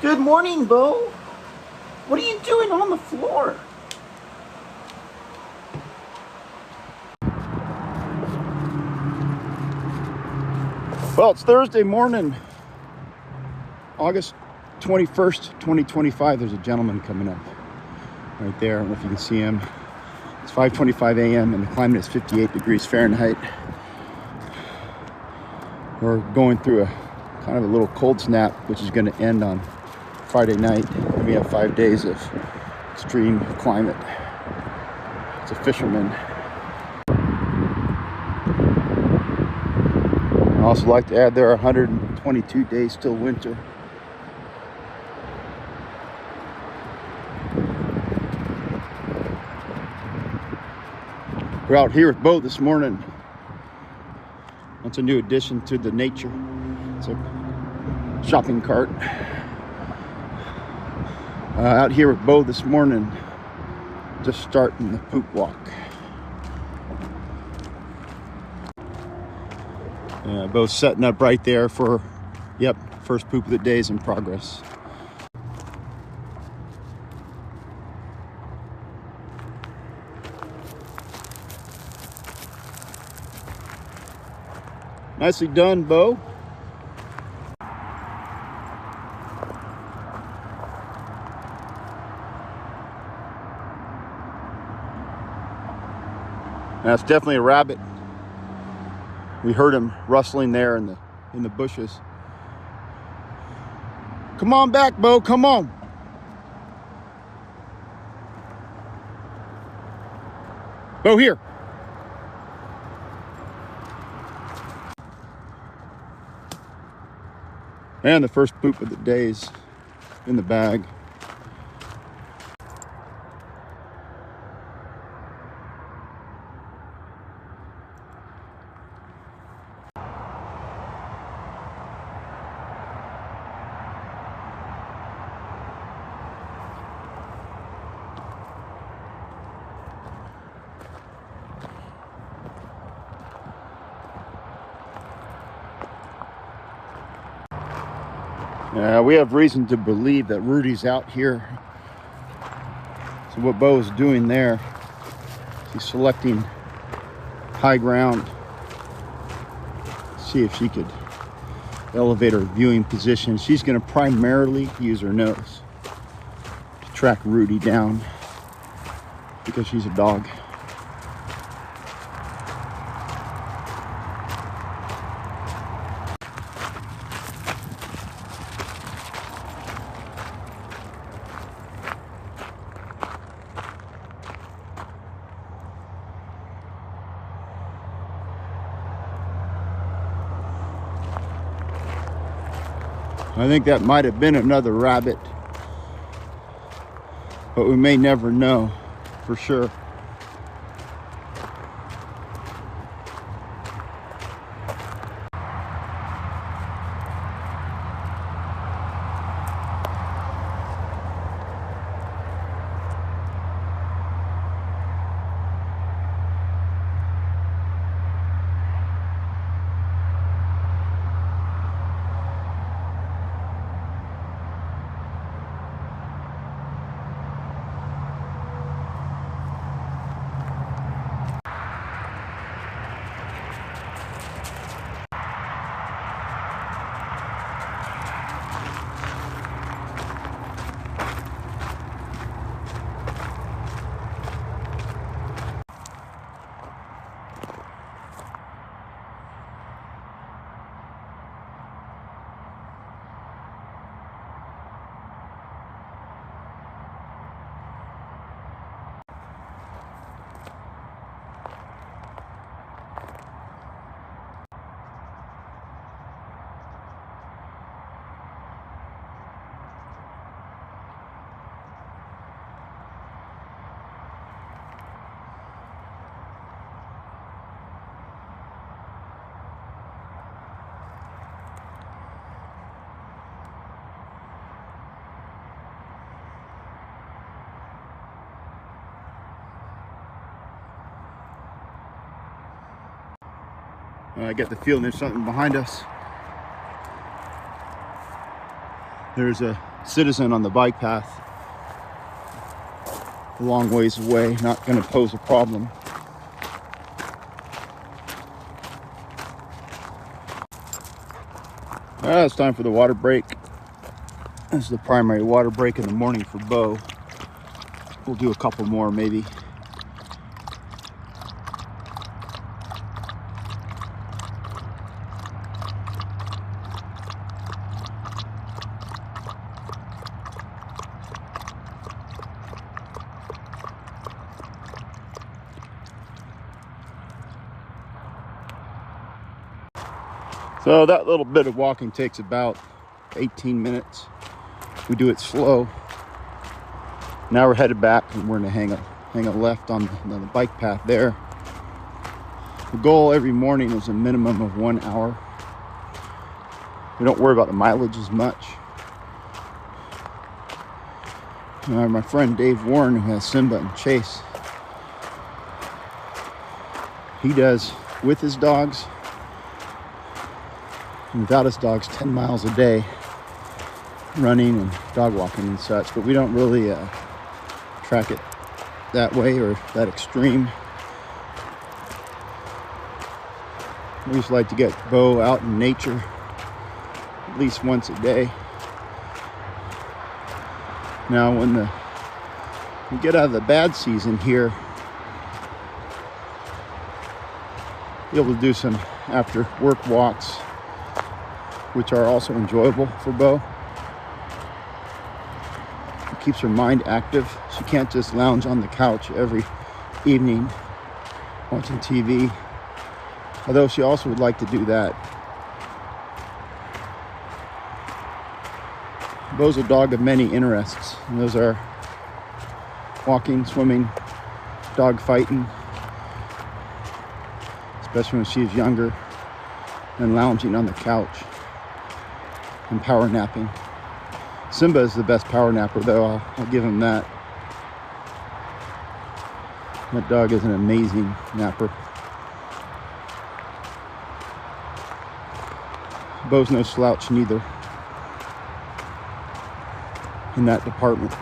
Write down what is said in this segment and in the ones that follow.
Good morning, Beau. What are you doing on the floor? Well, it's Thursday morning, August 21st, 2025. There's a gentleman coming up right there. I don't know if you can see him. It's 5:25 a.m. and the climate is 58 degrees Fahrenheit. We're going through a kind of a little cold snap, which is going to end on Friday night. And we have 5 days of extreme climate. It's a fisherman. I also like to add there are 122 days till winter. We're out here with Beau this morning. That's a new addition to the nature. It's a shopping cart. Out here with Beau this morning, just starting the poop walk. Beau's setting up right there for, yep, first poop of the day is in progress. Nicely done, Beau. That's definitely a rabbit. We heard him rustling there in the bushes. Come on back, Beau, come on. Beau, here. And the first poop of the day is in the bag. We have reason to believe that Rudy's out here. So what Beau is doing there, she's selecting high ground. See if she could elevate her viewing position. She's going to primarily use her nose to track Rudy down because she's a dog. I think that might have been another rabbit, but we may never know for sure. I get the feeling there's something behind us. There's a citizen on the bike path a long ways away, not going to pose a problem. It's time for the water break. This is the primary water break in the morning for Beau. We'll do a couple more maybe. So that little bit of walking takes about 18 minutes. We do it slow. Now we're headed back and we're gonna hang a left on the bike path there. The goal every morning is a minimum of 1 hour. We don't worry about the mileage as much. My friend Dave Warren, who has Simba and Chase, he does with his dogs and without his dogs 10 miles a day, running and dog walking and such, but we don't really track it that way or that extreme. We just like to get Beau out in nature at least once a day. Now when we get out of the bad season here, be able to do some after work walks, which are also enjoyable for Beau. It keeps her mind active. She can't just lounge on the couch every evening watching TV, although she also would like to do that. Beau's a dog of many interests, and those are walking, swimming, dog fighting, especially when she's younger, and lounging on the couch and power napping. Simba is the best power napper, though. I'll give him that. That dog is an amazing napper. Beau's no slouch neither in that department.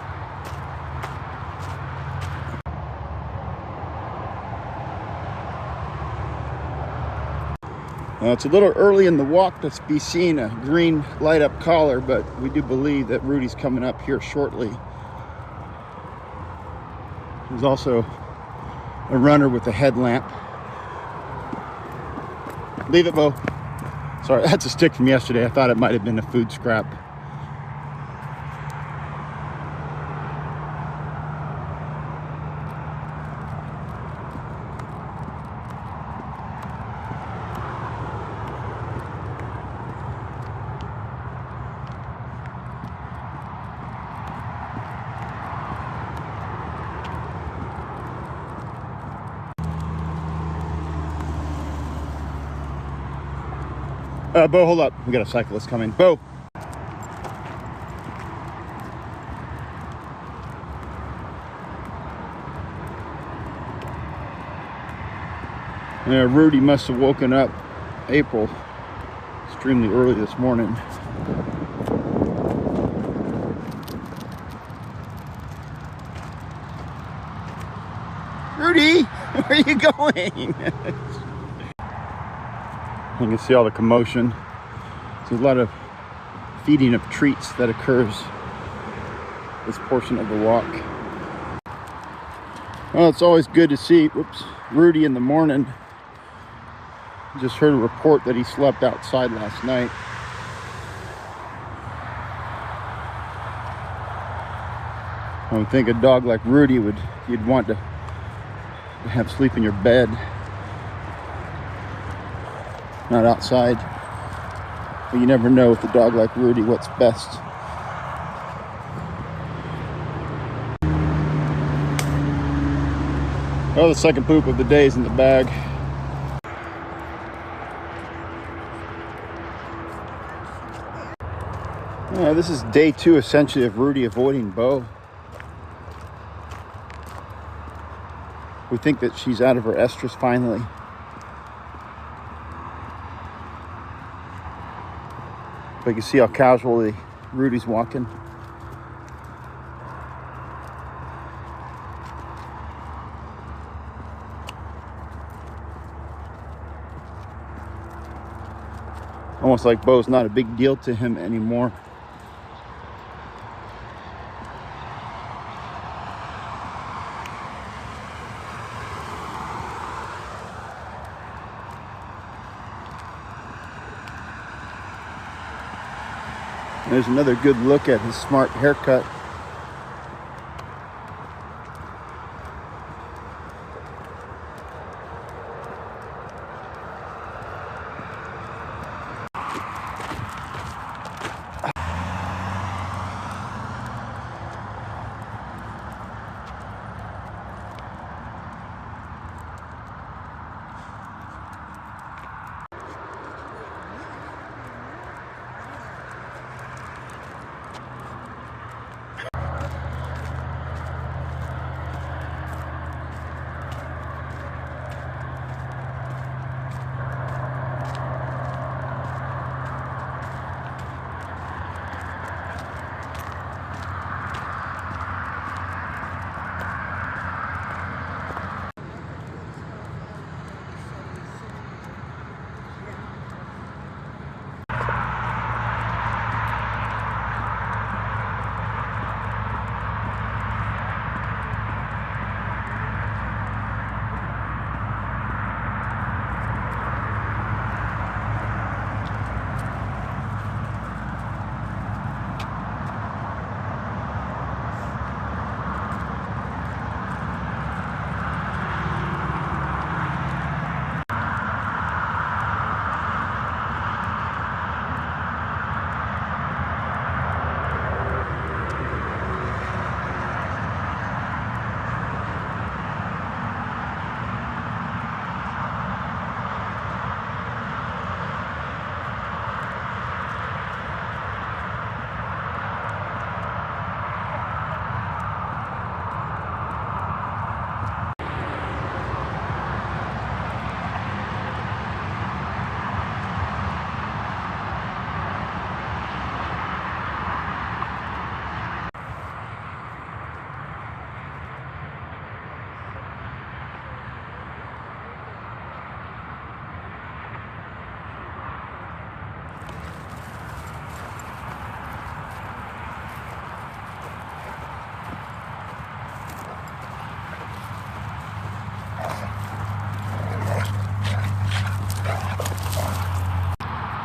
It's a little early in the walk to be seeing a green light up collar, but we do believe that Rudy's coming up here shortly. There's also a runner with a headlamp. Leave it, Beau. Sorry, that's a stick from yesterday. I thought it might have been a food scrap. Beau, hold up. We got a cyclist coming. Beau. Yeah, Rudy must have woken up April extremely early this morning. Rudy, where are you going? You can see all the commotion. There's a lot of feeding of treats that occurs this portion of the walk. Well, it's always good to see, Rudy in the morning. Just heard a report that he slept outside last night. I would think a dog like Rudy you'd want to have sleep in your bed, not outside. But you never know with a dog like Rudy what's best. Well, the second poop of the day is in the bag. This is day 2 essentially of Rudy avoiding Beau. We think that she's out of her estrus finally. But you can see how casually Rudy's walking. Almost like Beau's not a big deal to him anymore. There's another good look at his smart haircut.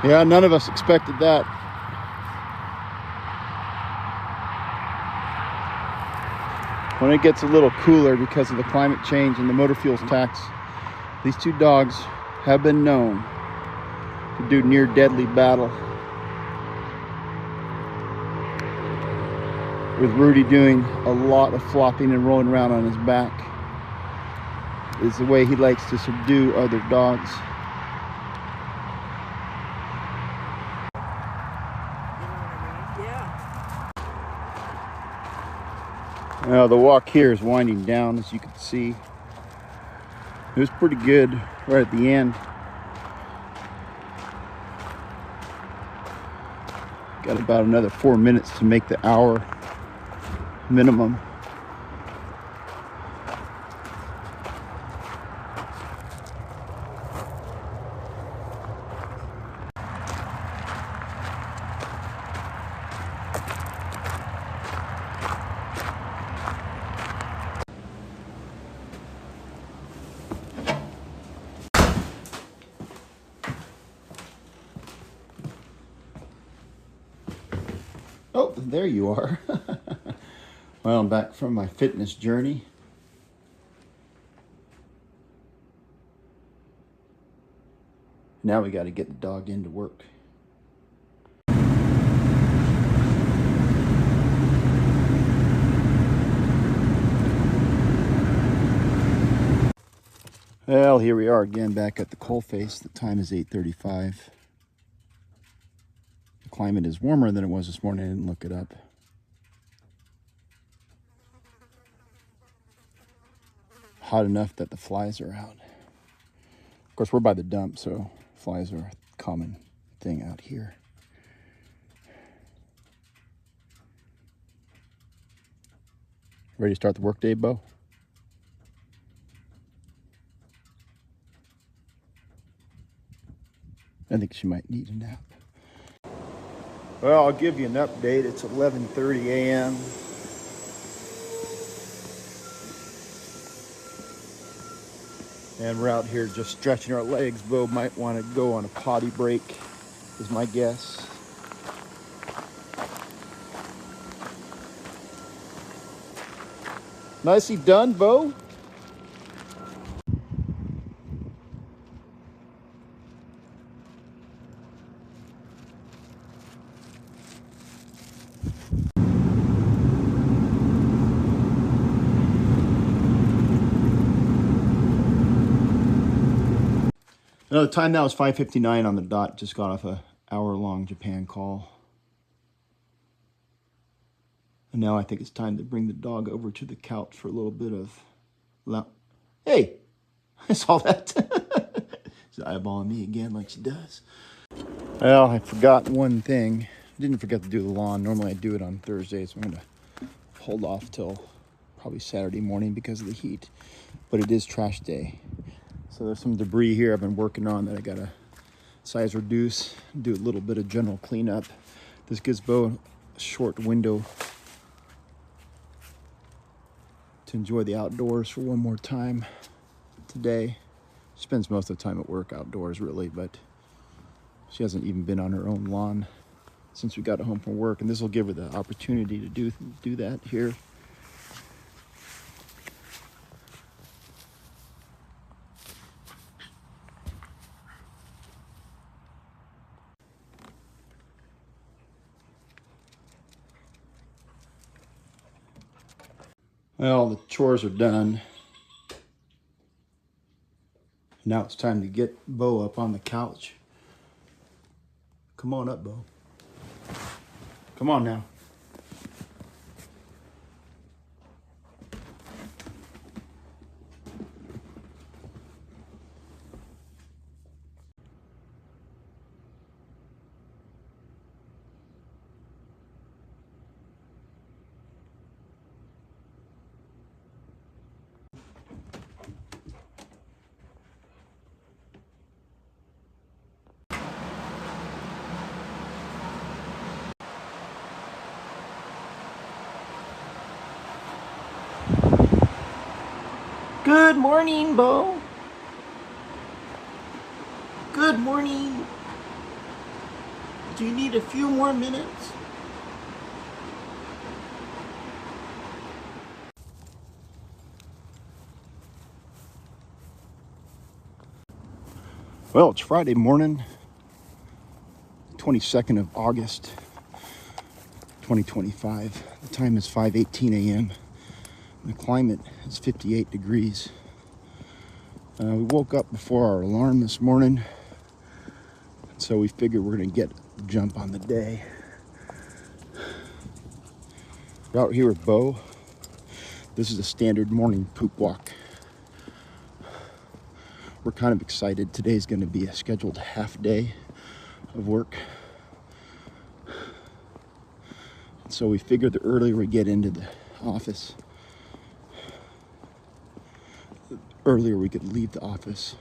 Yeah, none of us expected that. When it gets a little cooler because of the climate change and the motor fuels tax, these two dogs have been known to do near deadly battle. With Rudy doing a lot of flopping and rolling around on his back. It's the way he likes to subdue other dogs. Now the walk here is winding down, as you can see. It was pretty good right at the end. Got about another 4 minutes to make the hour minimum. Oh, there you are. Well, I'm back from my fitness journey. Now we got to get the dog into work. Well, here we are again back at the coalface. The time is 8:35. The climate is warmer than it was this morning. I didn't look it up. Hot enough that the flies are out. Of course, we're by the dump, so flies are a common thing out here. Ready to start the workday, Beau? And think she might need a nap. Well, I'll give you an update. It's 11:30 a.m. And we're out here just stretching our legs. Beau might want to go on a potty break, is my guess. Nicely done, Beau. No, the time now is 5:59 on the dot. Just got off a hour-long Japan call. And now I think it's time to bring the dog over to the couch for a little bit of Hey, I saw that. She's eyeballing me again like she does. Well, I forgot one thing. I didn't forget to do the lawn. Normally I do it on Thursday, so I'm going to hold off till probably Saturday morning because of the heat. But it is trash day. So there's some debris here I've been working on that I got to size reduce, do a little bit of general cleanup. This gives Beau a short window to enjoy the outdoors for one more time today. She spends most of the time at work outdoors, really, but she hasn't even been on her own lawn since we got home from work, and this will give her the opportunity to do that here. Well, the chores are done. Now it's time to get Beau up on the couch. Come on up, Beau. Come on now. Good morning, Beau. Good morning. Do you need a few more minutes? Well, it's Friday morning, 22nd of August, 2025. The time is 5:18 a.m. The climate is 58 degrees. We woke up before our alarm this morning, so we figured we're gonna get a jump on the day. We're out here with Beau. This is a standard morning poop walk. We're kind of excited. Today's gonna be a scheduled half day of work. So we figured the earlier we get into the office, the earlier we could leave the office.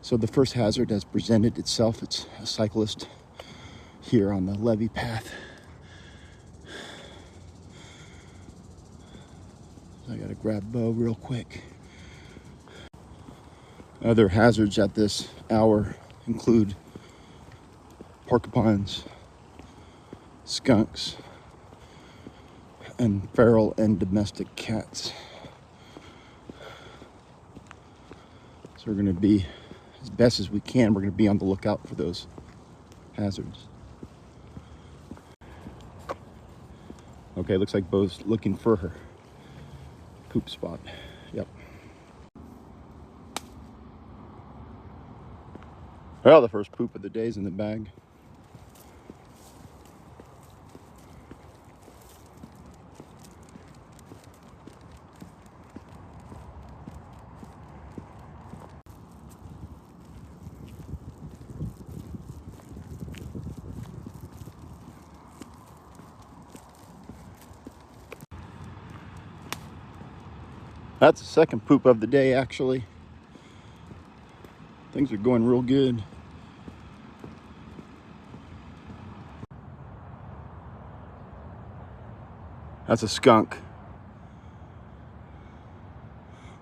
So the first hazard has presented itself. It's a cyclist here on the levee path. I gotta grab Beau real quick. Other hazards at this hour include porcupines, skunks, and feral and domestic cats. So we're gonna be, as best as we can, we're gonna be on the lookout for those hazards. Okay, looks like Beau's looking for her poop spot. Yep. Well, the first poop of the day is in the bag. That's the second poop of the day, actually. Things are going real good. That's a skunk.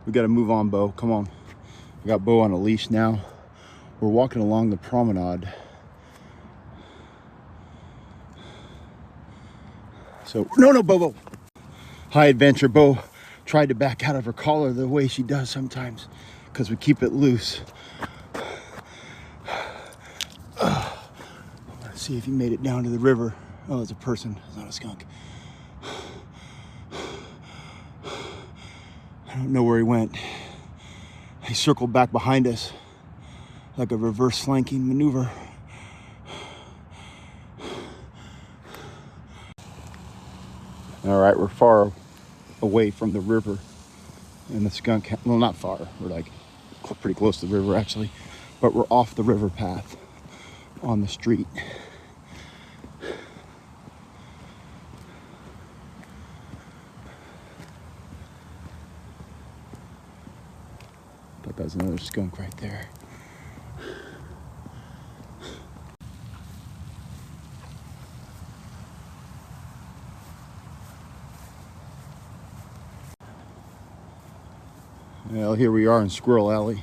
We gotta move on, Beau. Come on. We got Beau on a leash now. We're walking along the promenade. So, no, Beau. High adventure. Beau tried to back out of her collar the way she does sometimes because we keep it loose. Let's see if he made it down to the river. Oh, it's a person. It's not a skunk. I don't know where he went. He circled back behind us like a reverse flanking maneuver. All right, we're far away from the river and the skunk, well, not far, we're like pretty close to the river actually, but we're off the river path on the street. Thought that was another skunk right there. Well, here we are in Squirrel Alley.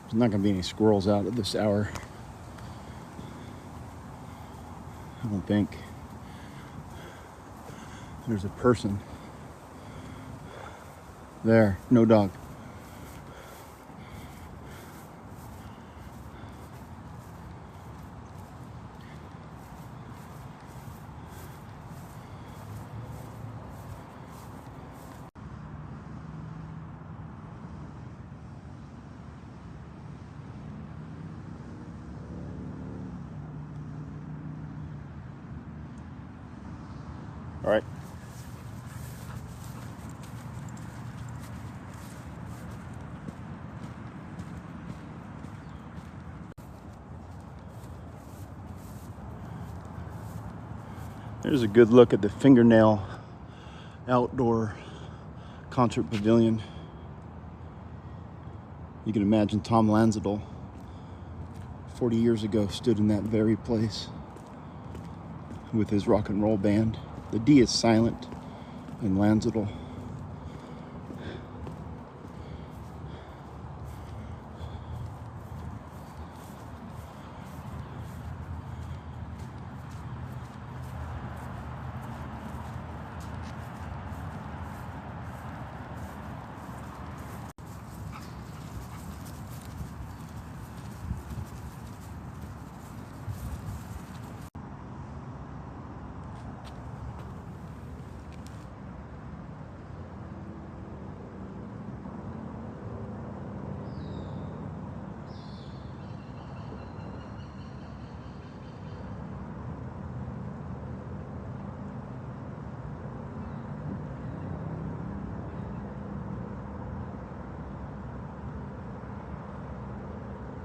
There's not gonna be any squirrels out at this hour. I don't think. There's a person there, no dog. All right. There's a good look at the Fingernail outdoor concert pavilion. You can imagine Tom Lanzadel 40 years ago stood in that very place with his rock and roll band. The D is silent in Lanzadel.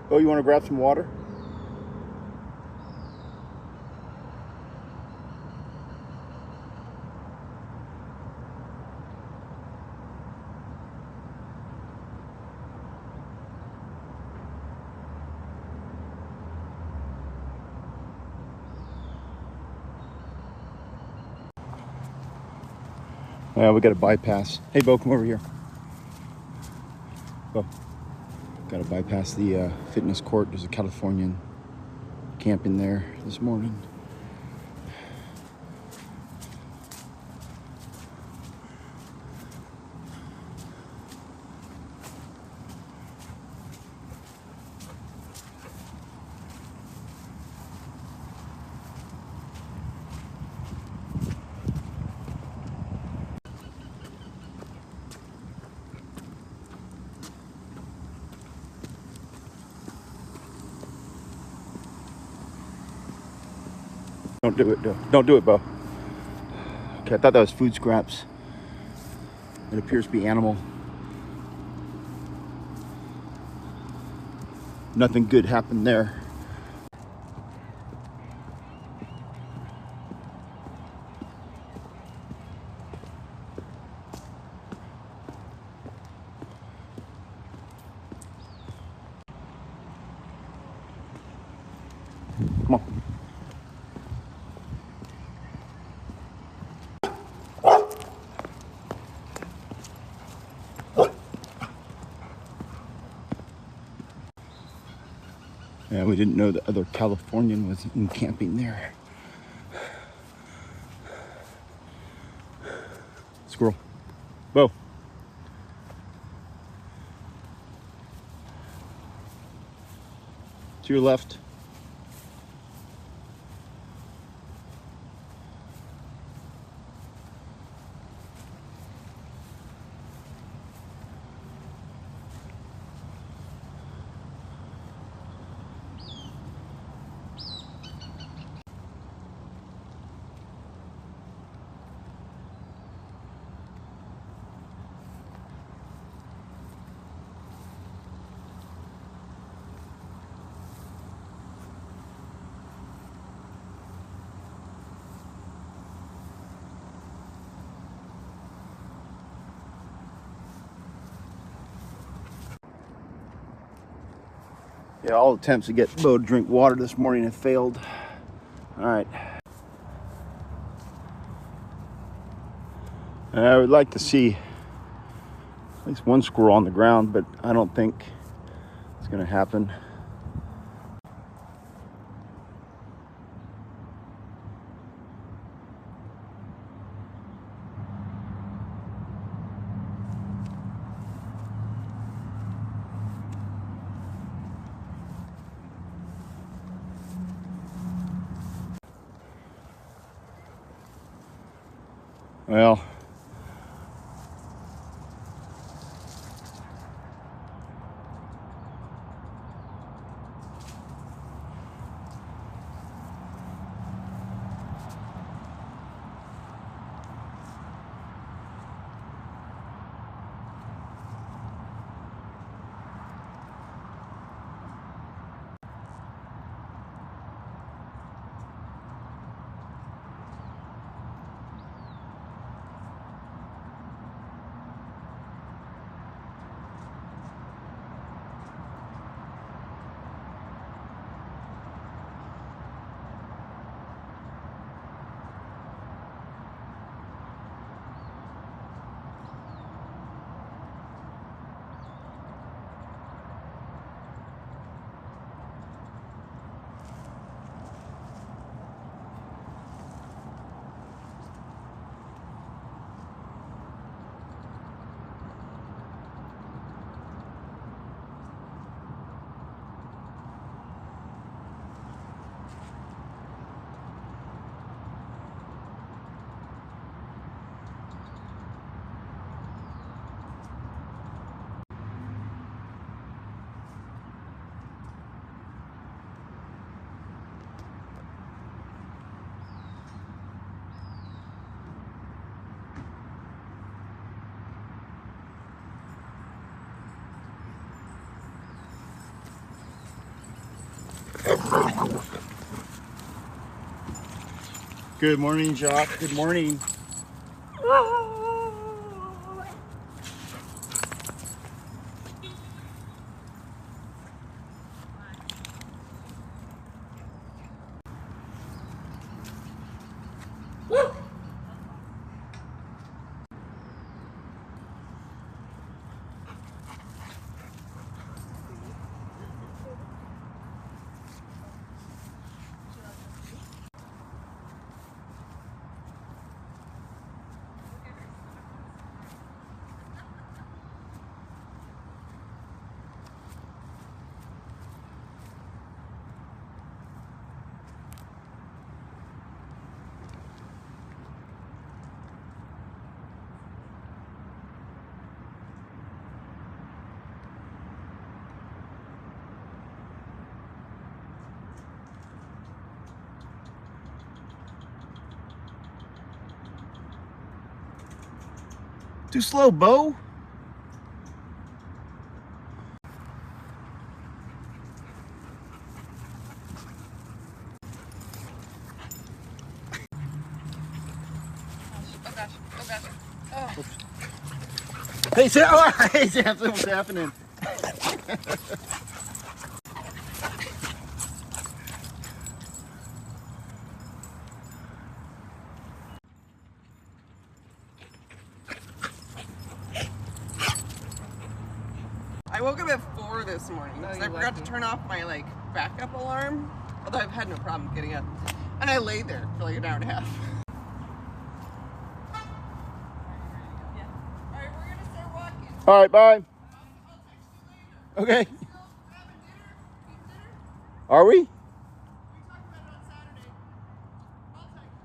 Oh, you want to grab some water? Yeah, we got a bypass. Hey, Beau, come over here. Beau, got to bypass the fitness court. There's a Californian camping there this morning. Don't do it, don't do it, Beau. Okay, I thought that was food scraps. It appears to be animal. Nothing good happened there. Come on. we didn't know the other Californian was in camping there. Squirrel. Beau. To your left. Yeah, all attempts to get Beau to drink water this morning have failed. All right. I would like to see at least one squirrel on the ground, but I don't think it's going to happen. Well, good morning, Jacques. Good morning. Too slow, Beau. Oh gosh, oh gosh. Oh. Hey, Sam. Oh, hey, Sam. What's happening? I woke up at 4 this morning because I forgot to turn off my backup alarm, although I've had no problem getting up. And I laid there for like an hour and a half. Yeah. All right, we're gonna start walking. All right, bye. I'll text you later. Okay. Let's go grab a dinner. Eat dinner. Are we? We talked about it on Saturday. I'll text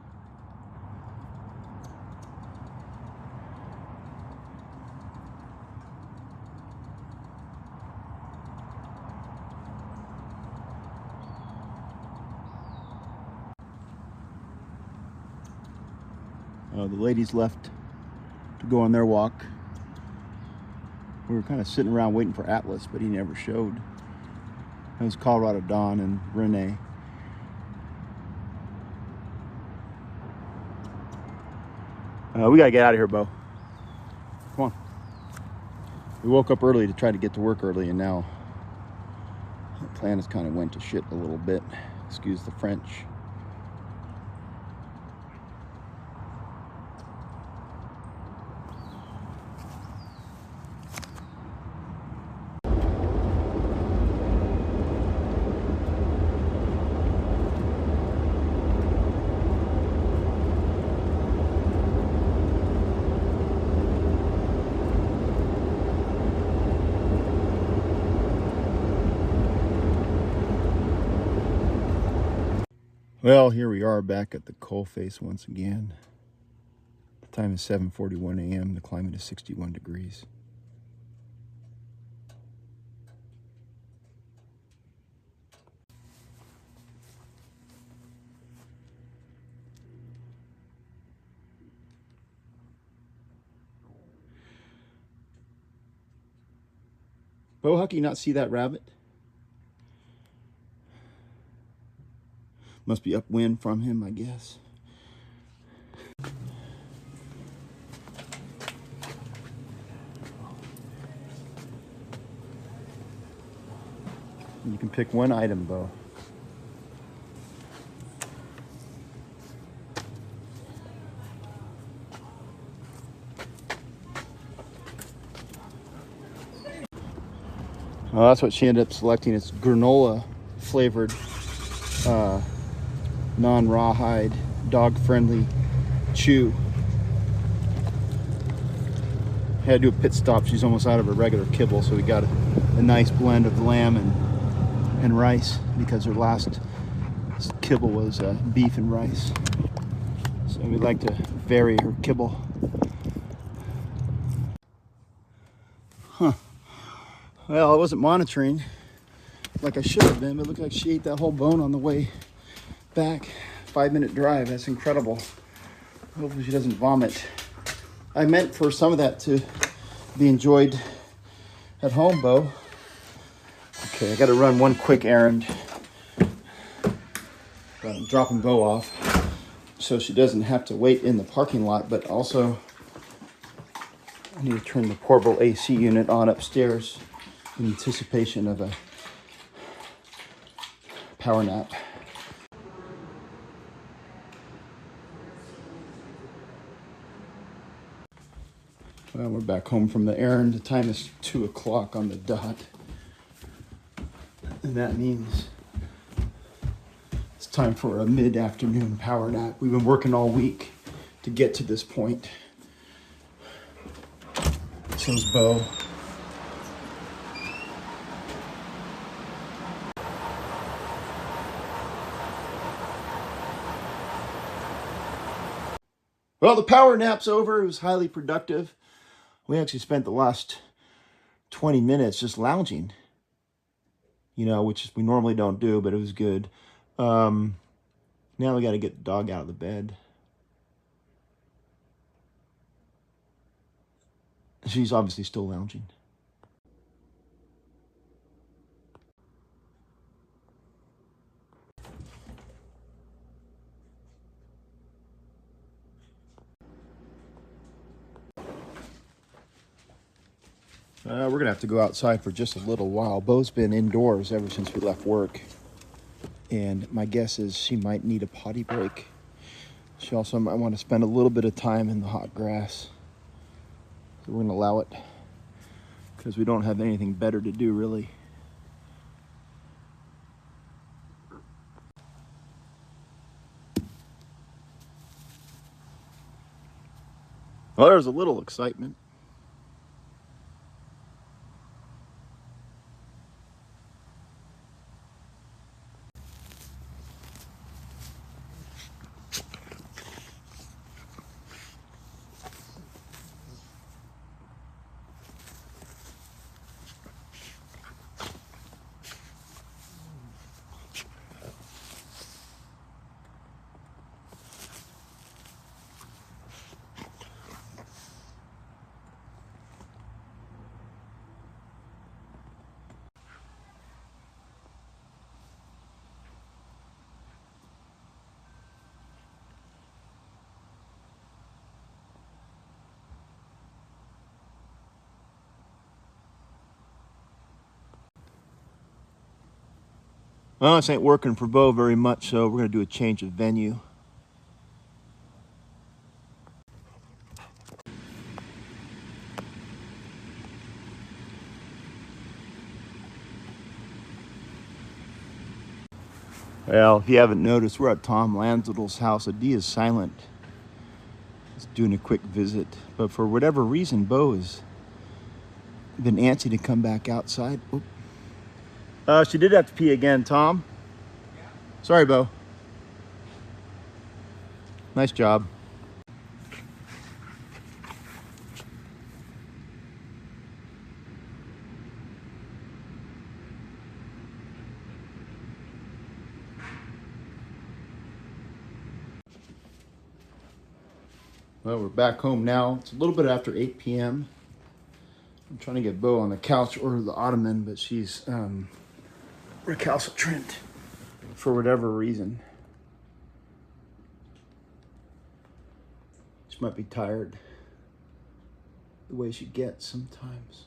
you. The ladies left to go on their walk. We were kind of sitting around waiting for Atlas, but he never showed. It was Colorado Dawn and Renee. We gotta get out of here, Beau. Come on. We woke up early to try to get to work early, and now the plan has kind of went to shit a little bit. Excuse the French. Well, here we are back at the coalface once again. The time is 7:41 a.m. The climate is 61 degrees. Beau, how can you not see that rabbit? Must be upwind from him, I guess. You can pick one item, Beau. Well, that's what she ended up selecting. It's granola flavored, non-rawhide, dog-friendly chew. Had to do a pit stop. She's almost out of her regular kibble, so we got a nice blend of lamb and rice, because her last kibble was beef and rice. So we'd like to vary her kibble. Huh. Well, I wasn't monitoring like I should have been, but it looked like she ate that whole bone on the way back. 5-minute drive. That's incredible. Hopefully she doesn't vomit. I meant for some of that to be enjoyed at home, Beau. Okay, I got to run one quick errand. I'm dropping Beau off so she doesn't have to wait in the parking lot, but also I need to turn the portable AC unit on upstairs in anticipation of a power nap. Well, we're back home from the errand. The time is 2 o'clock on the dot. And that means it's time for a mid-afternoon power nap. We've been working all week to get to this point. So's Beau. Well, the power nap's over. It was highly productive. We actually spent the last 20 minutes just lounging, you know, which we normally don't do, but it was good. Now we got to get the dog out of the bed. She's obviously still lounging. We're going to have to go outside for just a little while. Beau's been indoors ever since we left work. And my guess is she might need a potty break. She also might want to spend a little bit of time in the hot grass. So we're going to allow it, because we don't have anything better to do, really. Well, there's a little excitement. Well, this ain't working for Beau very much, so we're gonna do a change of venue. Well, if you haven't noticed, we're at Tom Lanzadle's house. Adi is silent. He's doing a quick visit, but for whatever reason, Beau has been antsy to come back outside. Oop. She did have to pee again, Tom. Yeah. Sorry, Beau. Nice job. Well, we're back home now. It's a little bit after 8 p.m. I'm trying to get Beau on the couch or the ottoman, but she's recalcitrant for whatever reason. She might be tired the way she gets sometimes.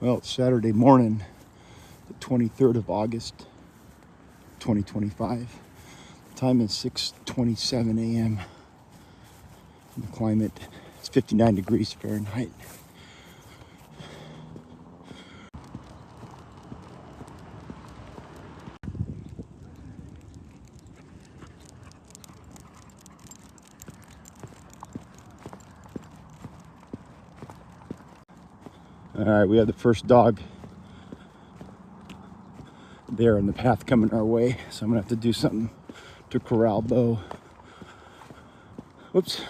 Well, it's Saturday morning, the 23rd of August, 2025. The time is 6:27 a.m. The climate is 59 degrees Fahrenheit. All right, we have the first dog there in the path coming our way, so I'm gonna have to do something to corral Beau. Whoops.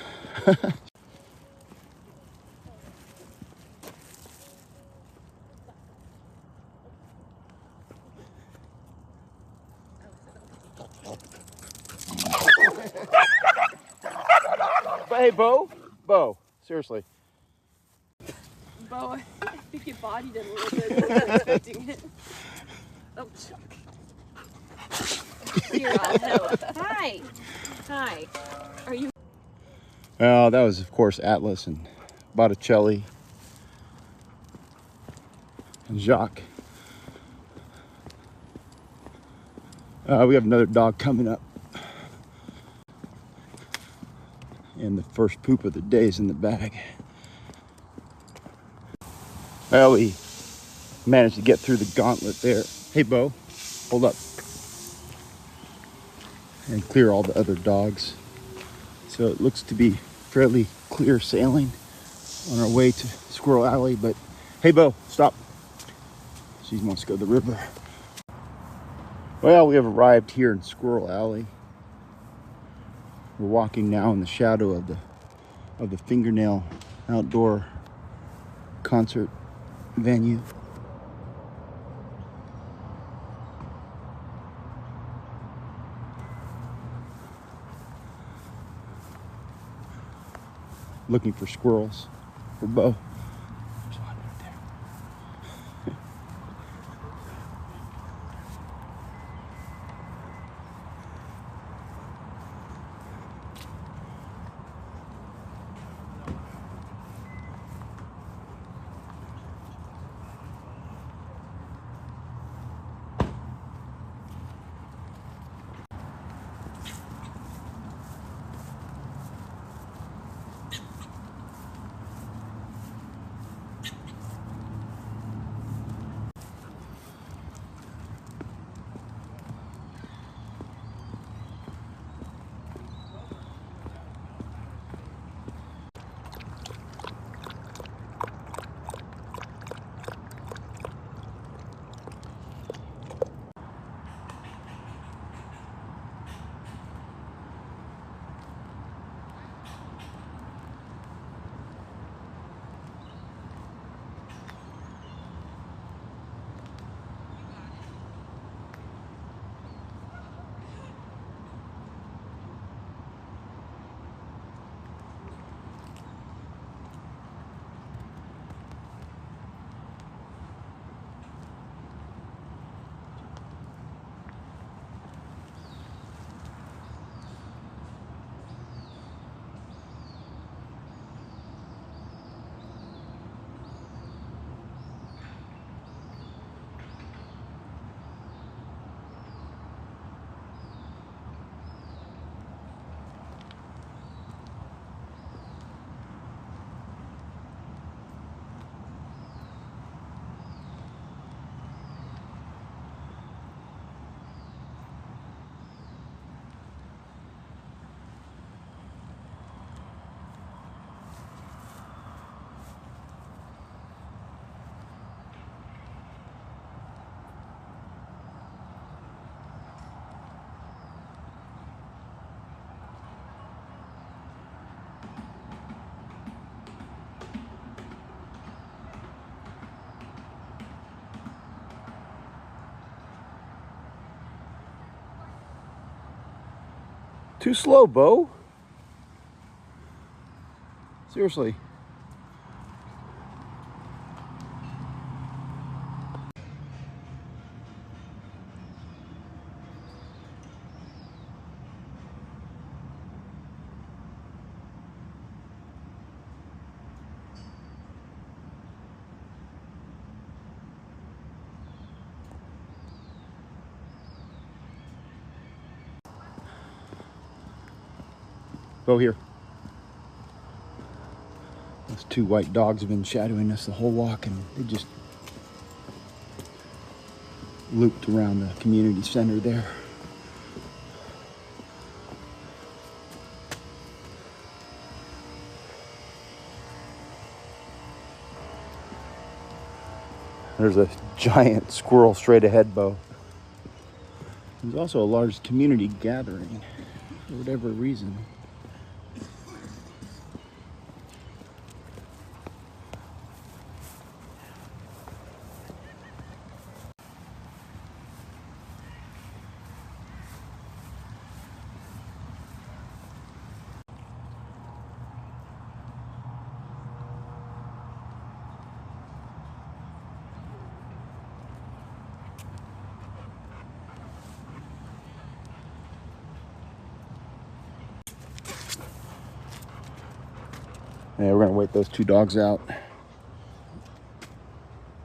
Hey, Beau. Beau, seriously. Beau, I think you bodied it a little bit. I wasn't expecting it. Oh, you're on help. Hi. Hi. Are you? Well, that was, of course, Atlas and Botticelli and Jacques. We have another dog coming up. And the first poop of the day is in the bag. Well, we managed to get through the gauntlet there. Hey, Beau, hold up. And clear all the other dogs. So it looks to be fairly clear sailing on our way to Squirrel Alley. But hey, Beau, stop. She wants to go to the river. Well, we have arrived here in Squirrel Alley. We're walking now in the shadow of the Fingernail outdoor concert venue. Looking for squirrels for Beau. There's one right there. Too slow, Beau. Seriously. Beau, here. Those two white dogs have been shadowing us the whole walk, and they just looped around the community center there. There's a giant squirrel straight ahead, Beau. There's also a large community gathering for whatever reason. Yeah, we're gonna wait those two dogs out.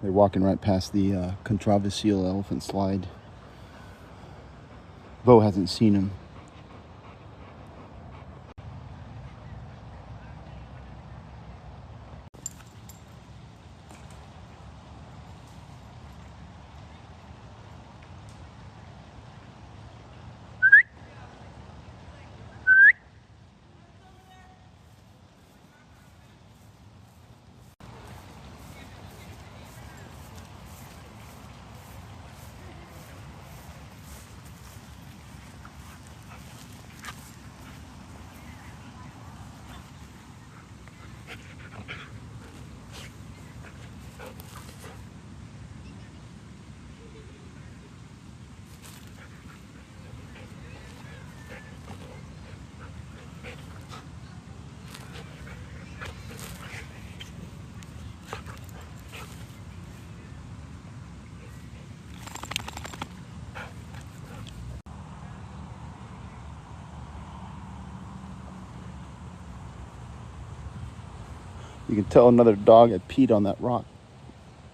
They're walking right past the controversial elephant slide. Beau hasn't seen them. You can tell another dog had peed on that rock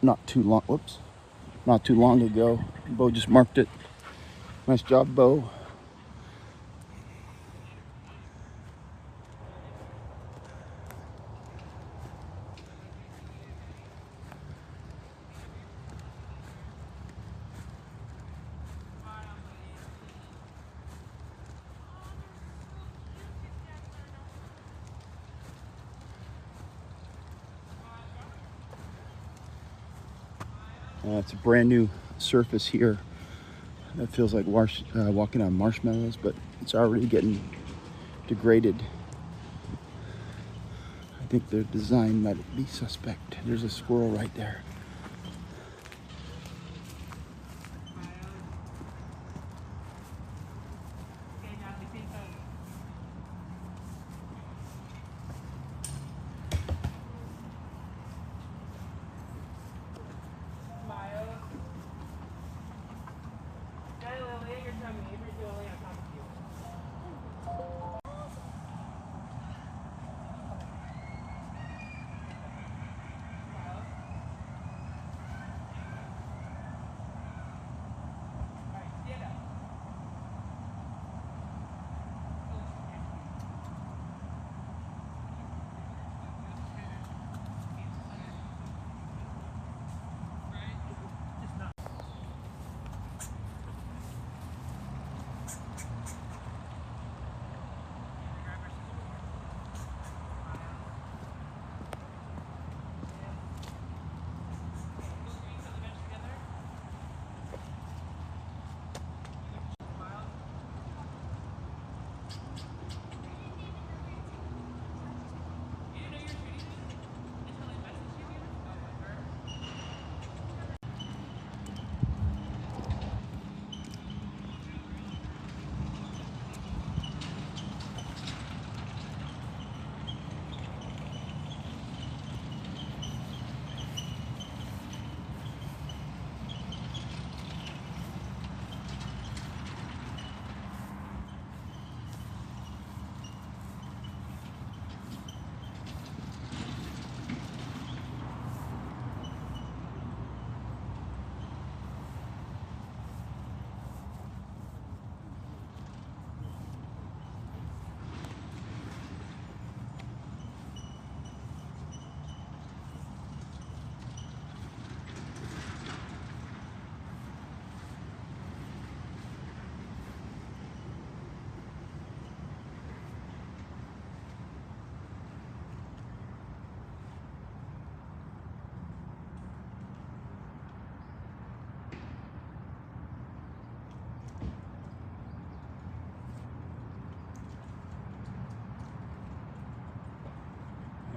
not too long. Whoops, not too long ago. Beau just marked it. Nice job, Beau. It's a brand new surface here. That feels like walking on marshmallows, but it's already getting degraded. I think their design might be suspect. There's a squirrel right there.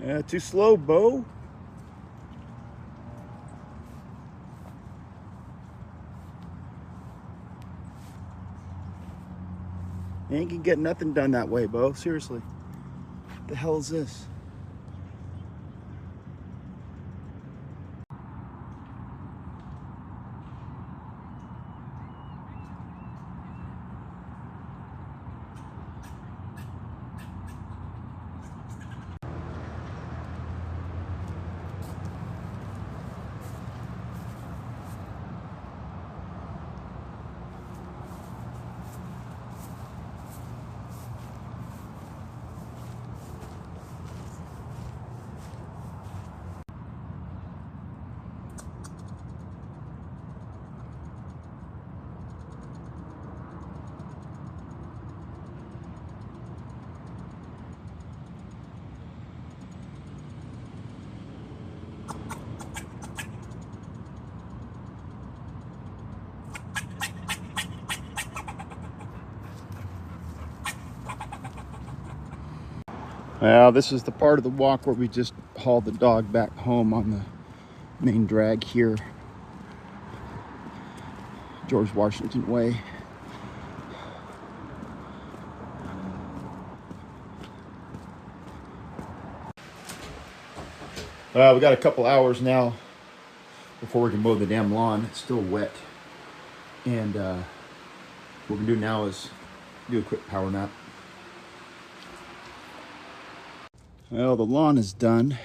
Yeah, too slow, Beau. You ain't gonna get nothing done that way, Beau. Seriously. What the hell is this? Well, this is the part of the walk where we just hauled the dog back home on the main drag here, George Washington Way. We got a couple hours now before we can mow the damn lawn. It's still wet. And what we're gonna do now is do a quick power nap. Well, the lawn is done.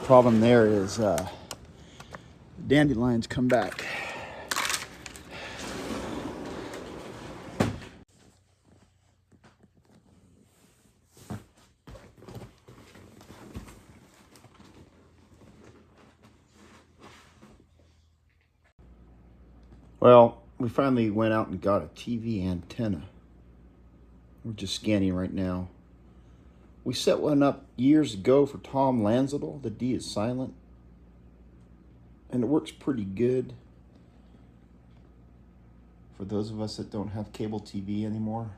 Problem there is dandelions come back. Well, we finally went out and got a TV antenna. We're just scanning right now. We set one up years ago for Tom Lanzadel. The D is silent. And it works pretty good for those of us that don't have cable TV anymore.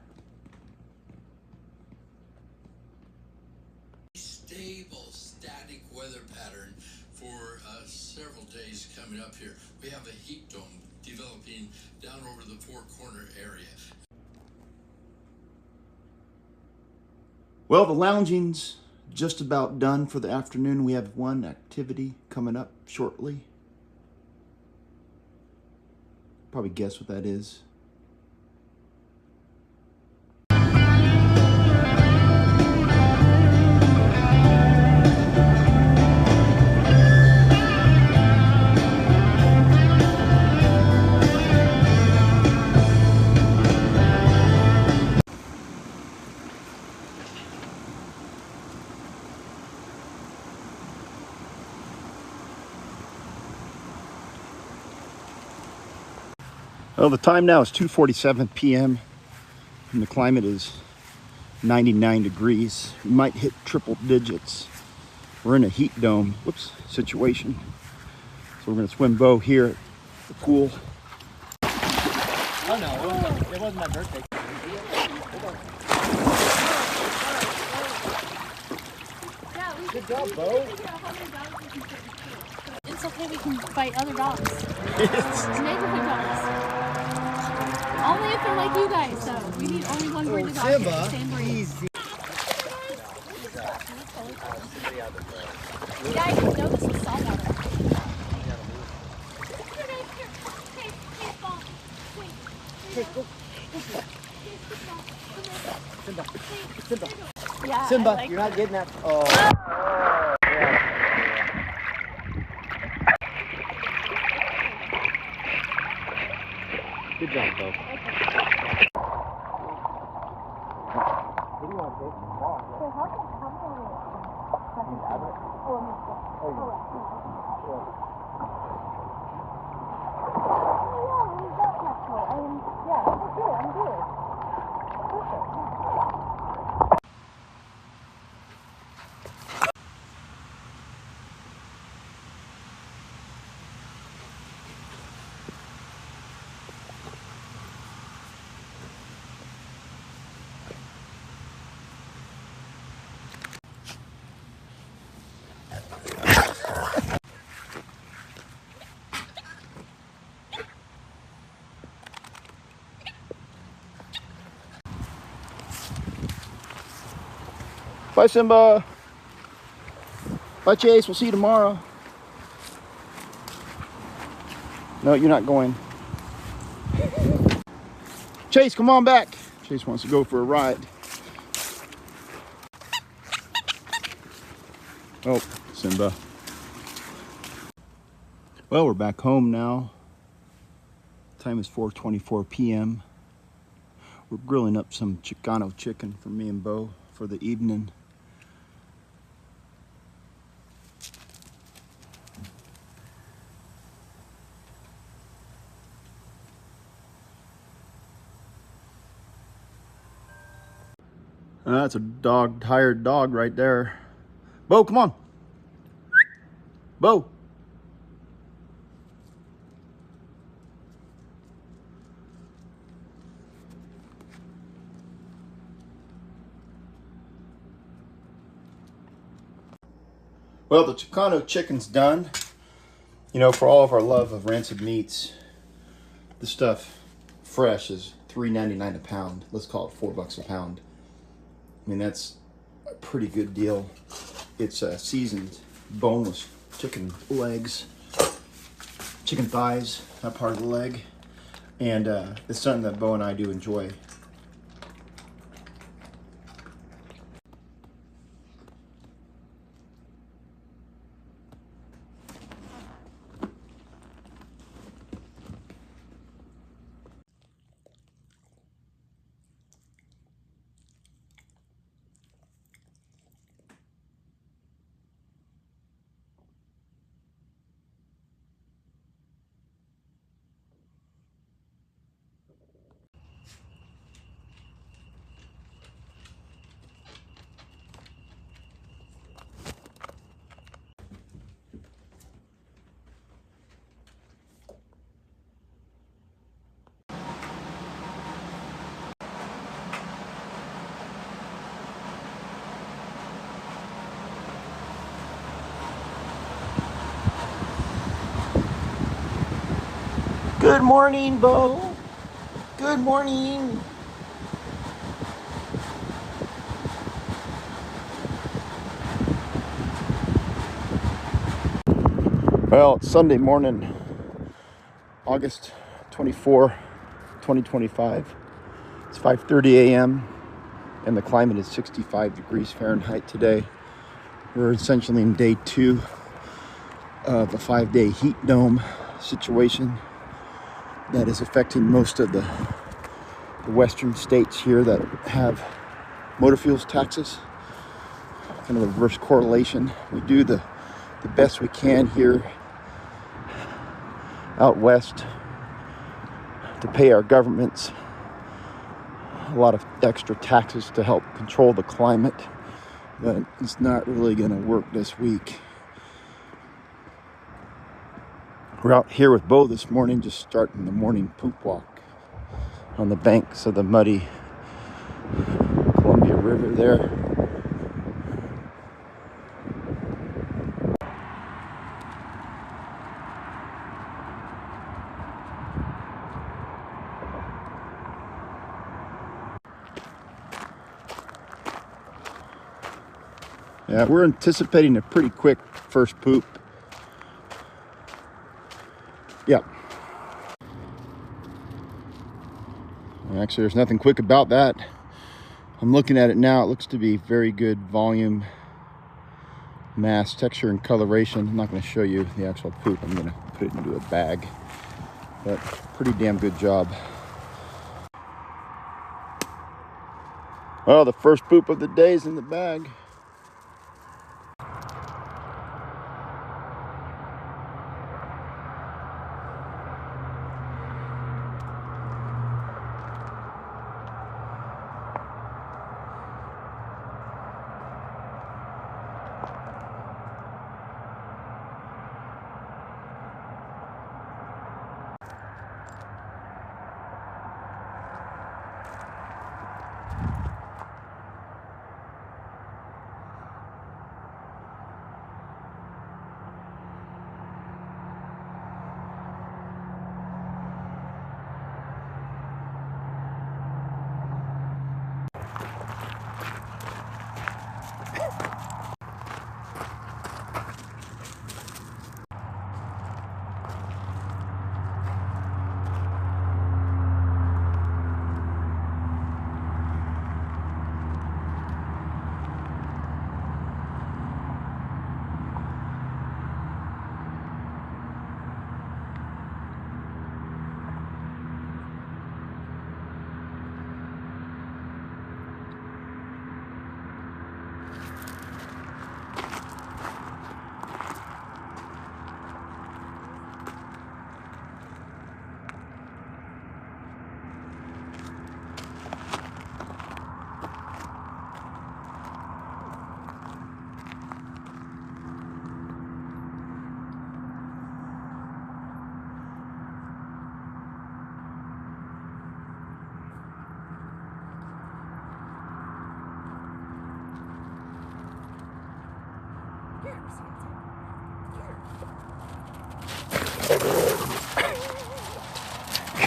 Stable, static weather pattern for several days coming up here. We have a heat dome developing down over the Four Corner area. Well, the lounging's just about done for the afternoon. We have one activity coming up shortly. Probably guess what that is. Well, the time now is 2:47 p.m. and the climate is 99 degrees. We might hit triple digits. We're in a heat dome, situation. So we're gonna swim Beau here at the pool. Oh no, it wasn't my birthday. Good job, Beau. It's okay, we can fight other dogs. Neighborhood dogs. Only if they're like you guys, though. We need only one breed of dog. Simba, Same breed. easy. You guys know this is saltwater. Yeah, Simba, like you're not getting that. Oh. Good job, Beau. What do you want to take? Bye, Simba. Bye, Chase. We'll see you tomorrow. No, you're not going. Chase, come on back. Chase wants to go for a ride. Oh, Simba. Well, we're back home now. Time is 4:24 p.m. We're grilling up some Chicano chicken for me and Beau for the evening. That's a tired dog right there. Beau, come on. Beau. Well, the Chicano chicken's done. You know, for all of our love of rancid meats, this stuff fresh is $3.99 a pound. Let's call it $4 a pound. I mean, that's a pretty good deal. It's seasoned, boneless chicken legs, chicken thighs, that part of the leg. And it's something that Beau and I do enjoy. Good morning, Beau. Good morning. Well, it's Sunday morning, August 24, 2025. It's 5:30 a.m. and the climate is 65 degrees Fahrenheit today. We're essentially in day 2 of a 5-day heat dome situation that is affecting most of the western states here that have motor fuels taxes. Kind of a reverse correlation. We do the best we can here out west to pay our governments a lot of extra taxes to help control the climate, but it's not really going to work this week. We're out here with Beau this morning, just starting the morning poop walk on the banks of the muddy Columbia River there. Yeah, we're anticipating a pretty quick first poop. Yep. Actually, there's nothing quick about that. I'm looking at it now. It looks to be very good volume, mass, texture, and coloration. I'm not going to show you the actual poop. I'm going to put it into a bag. But pretty damn good job. Well, the first poop of the day is in the bag.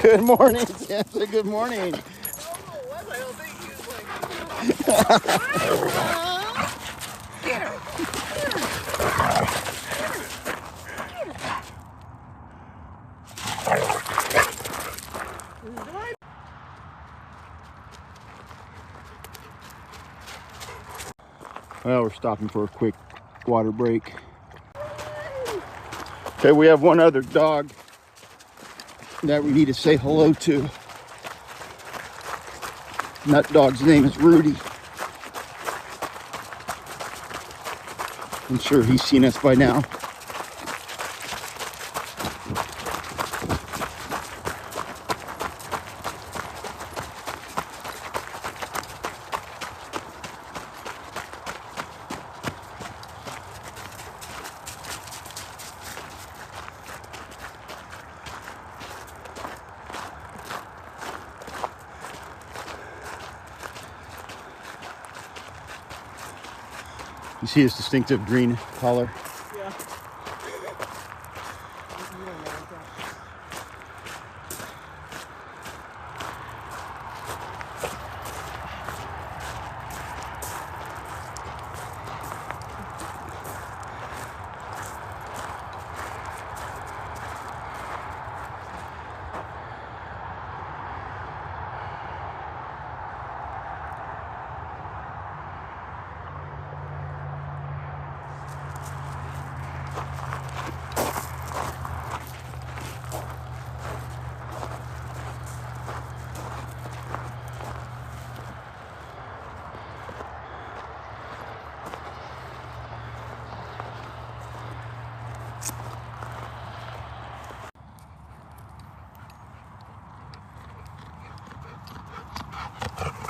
Good morning, Santa. Good morning. Well, we're stopping for a quick water break. Okay, we have one other dog that we need to say hello to. And that dog's name is Rudy. I'm sure he's seen us by now. You see his distinctive green collar? Yeah.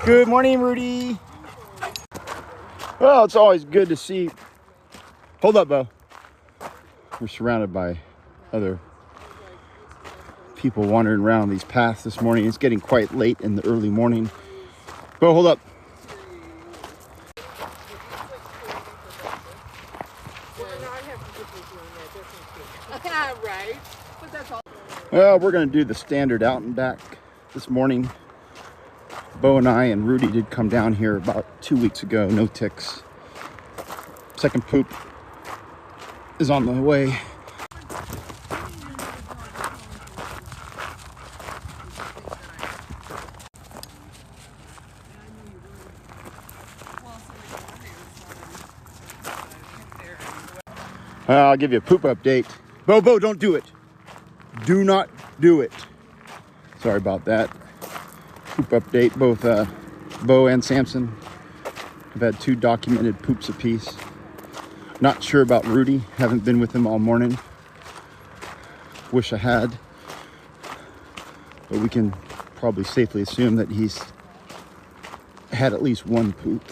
Good morning, Rudy. Well, it's always good to see. Hold up, Beau. We're surrounded by other people wandering around these paths this morning. It's getting quite late in the early morning. Beau, hold up. Right. But that's all. Well, we're going to do the standard out and back this morning. Beau and I and Rudy did come down here about 2 weeks ago. No ticks. Second poop is on the way. I'll give you a poop update. Beau, don't do it. Do not do it. Sorry about that. Poop update. Both Beau and Samson have had 2 documented poops apiece. Not sure about Rudy. Haven't been with him all morning. Wish I had. But we can probably safely assume that he's had at least 1 poop.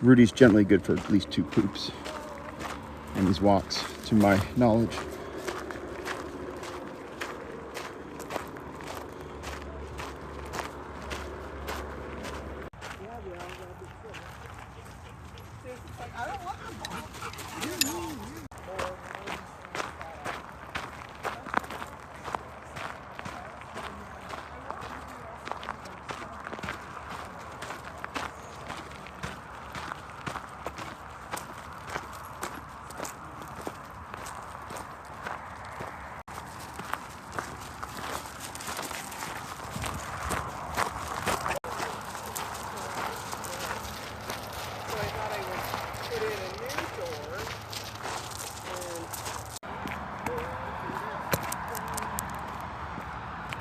Rudy's generally good for at least 2 poops in these walks, to my knowledge.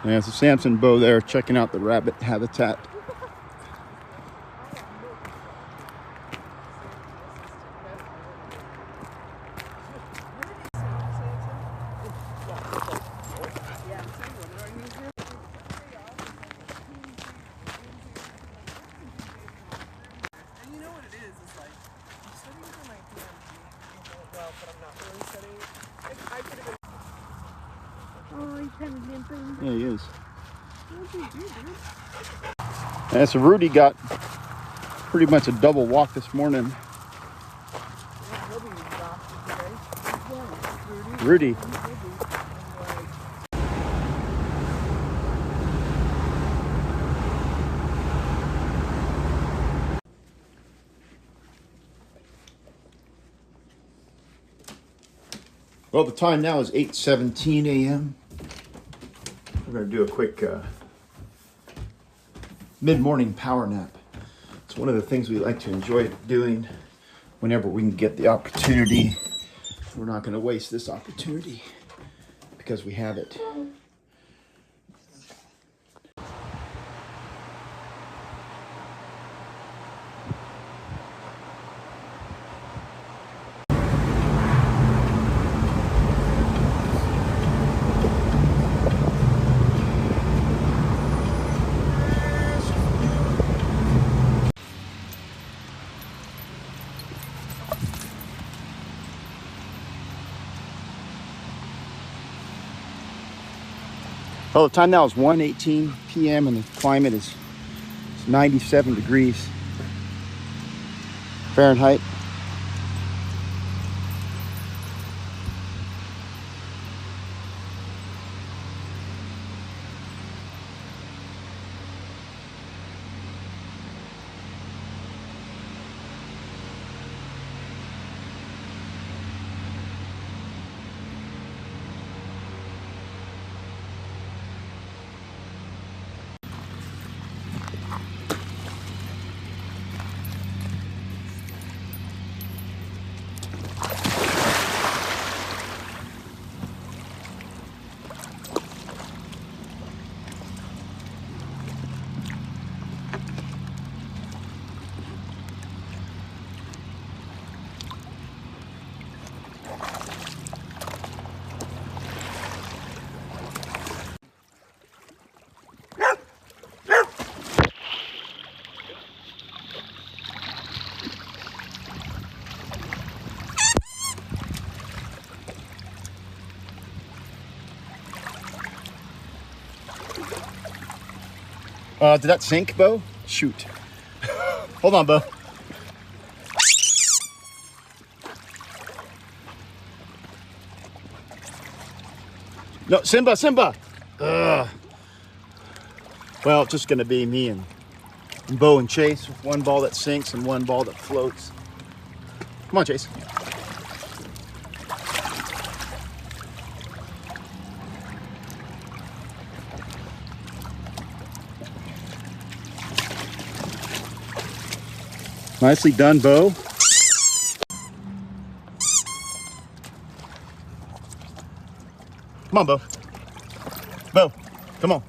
Yeah, so Samson and Beau there checking out the rabbit habitat. Yeah, he is. Yeah, so Rudy got pretty much a double walk this morning. Rudy. Well, the time now is 8:17 a.m. We're going to do a quick mid-morning power nap. It's one of the things we like to enjoy doing whenever we can get the opportunity. We're not going to waste this opportunity because we have it. Well, the time now is 1:18 p.m. and the climate is 97 degrees Fahrenheit. Did that sink, Beau? Shoot. Hold on, Beau. No, Simba, Simba. Ugh. Well, it's just gonna be me and Beau and Chase with one ball that sinks and one ball that floats. Come on, Chase. Nicely done, Beau. Come on, Beau. Beau, come on.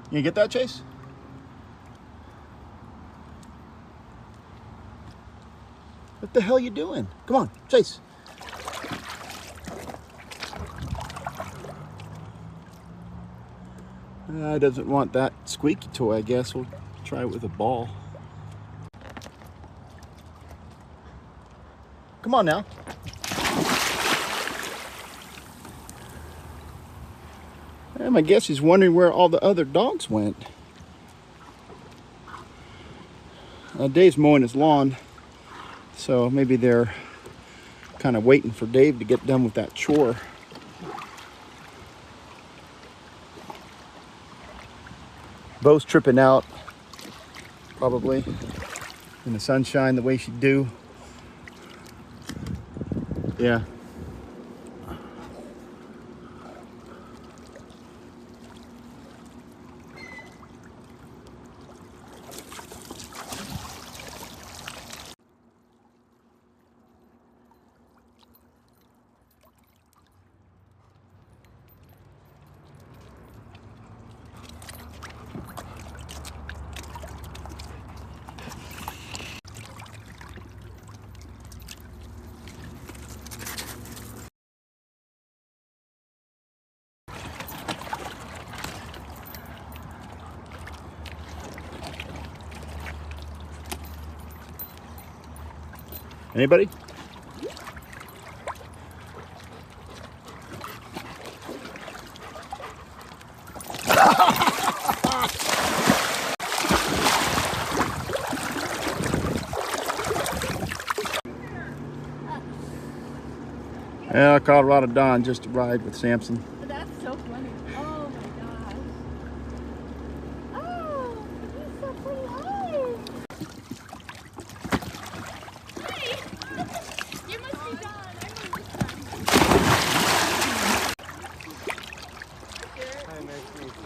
You get that, Chase? What the hell you doing? Come on, Chase. Doesn't want that squeaky toy, I guess. We'll try it with a ball. Come on now. I guess he's wondering where all the other dogs went. Dave's mowing his lawn, so maybe they're kind of waiting for Dave to get done with that chore. Beau's tripping out, probably in the sunshine the way she'd do. Yeah. Anybody? Yeah, Colorado Don just arrived with Samson. That's so funny. Oh my gosh. Oh, he's so pretty. Hi. You must be Don. Hi, nice to meet you.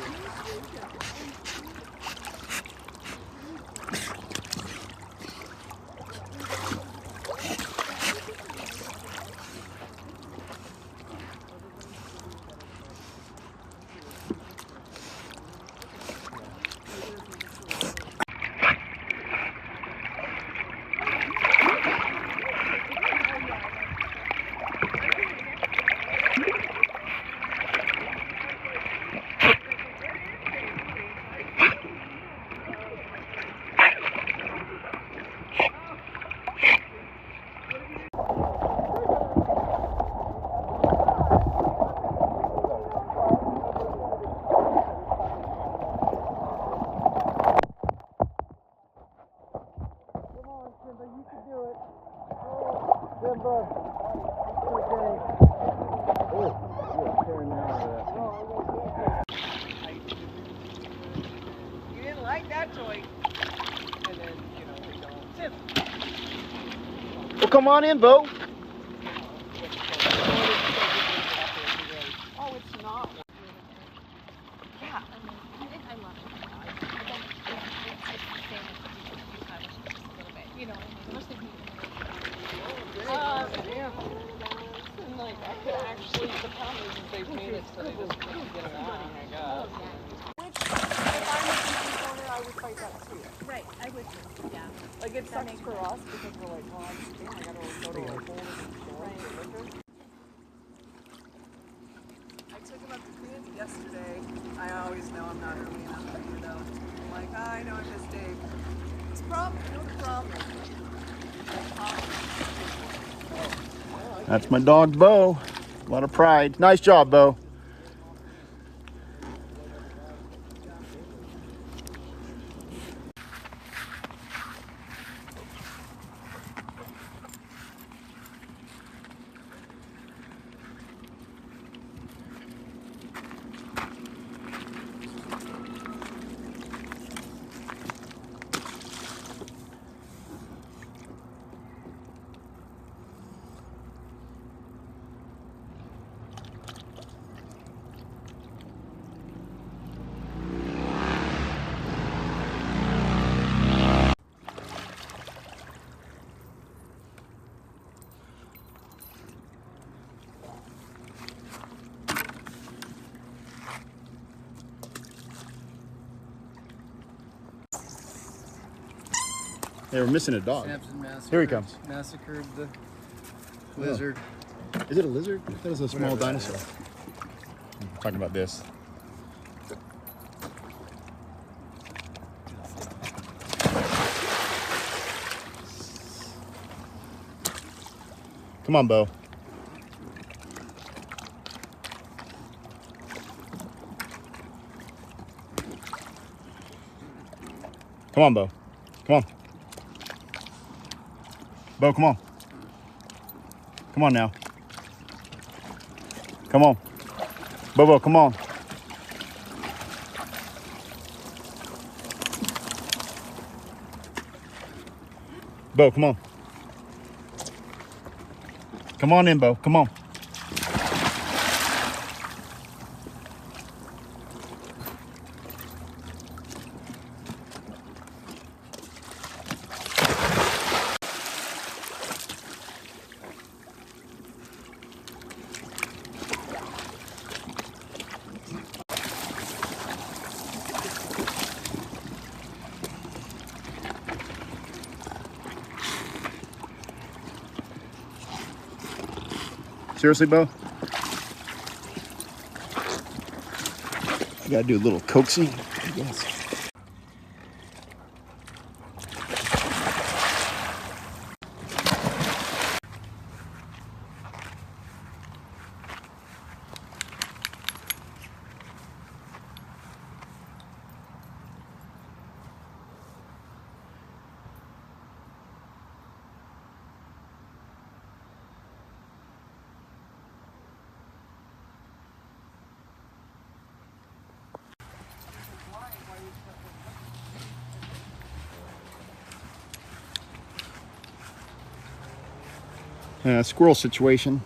joy. And then, you know, they don't. Tim. Well, come on in, Beau. Oh, it's not. Yeah. I love it. But then it's the same as you kind of just a little bit. You know what I mean? Mostly people. And like, I could actually, the problem is they've made it so they just can't get along, I guess. Which, if I'm a decent corner, I would fight that too. Right, I would too. Yeah. Like, it sucks for us because we're like, well, damn, I gotta go to a whole different store for liquor. I took him up to Queens yesterday. I always know I'm not early enough for you, though. I'm like, I know I missed Dave. What's the problem? You know the problem. That's my dog, Beau. A lot of pride. Nice job, Beau. They were missing a dog. Samson massacred, Here he comes. Massacred the lizard. Is it a lizard? I thought it was a small Whatever that dinosaur. I'm talking about this. Come on, Beau. Come on, Beau. Come on. Beau, come on. Come on now. Come on. Beau, come on. Beau, come on. Come on in, Beau. Come on. Seriously, Beau? I gotta do a little coaxing, I guess. Squirrel situation.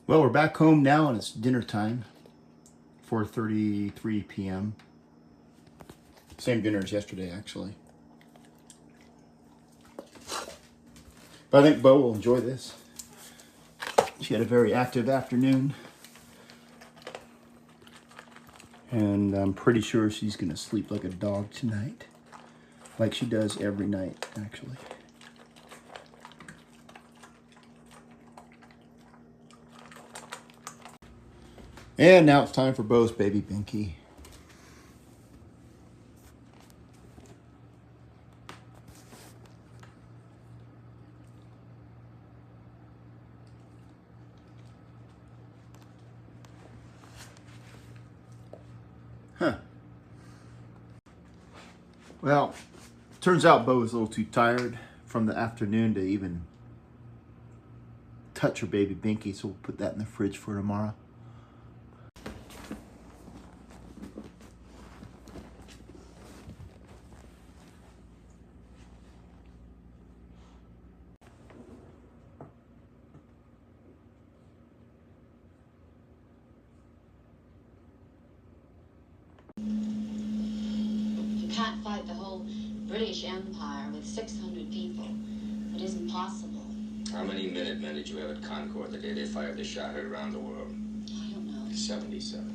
Well, we're back home now and it's dinner time. 4:33 p.m. Same dinner as yesterday, actually. But I think Beau will enjoy this. She had a very active afternoon. And I'm pretty sure she's gonna sleep like a dog tonight. Like she does every night, actually. And now it's time for Beau's baby binky. Huh. Well, turns out Beau was a little too tired from the afternoon to even touch her baby binky, so we'll put that in the fridge for tomorrow. You can't fight the whole British Empire with 600 people. It isn't possible. How many Minutemen did you have at Concord the day they fired the shot heard around the world? I don't know. 77.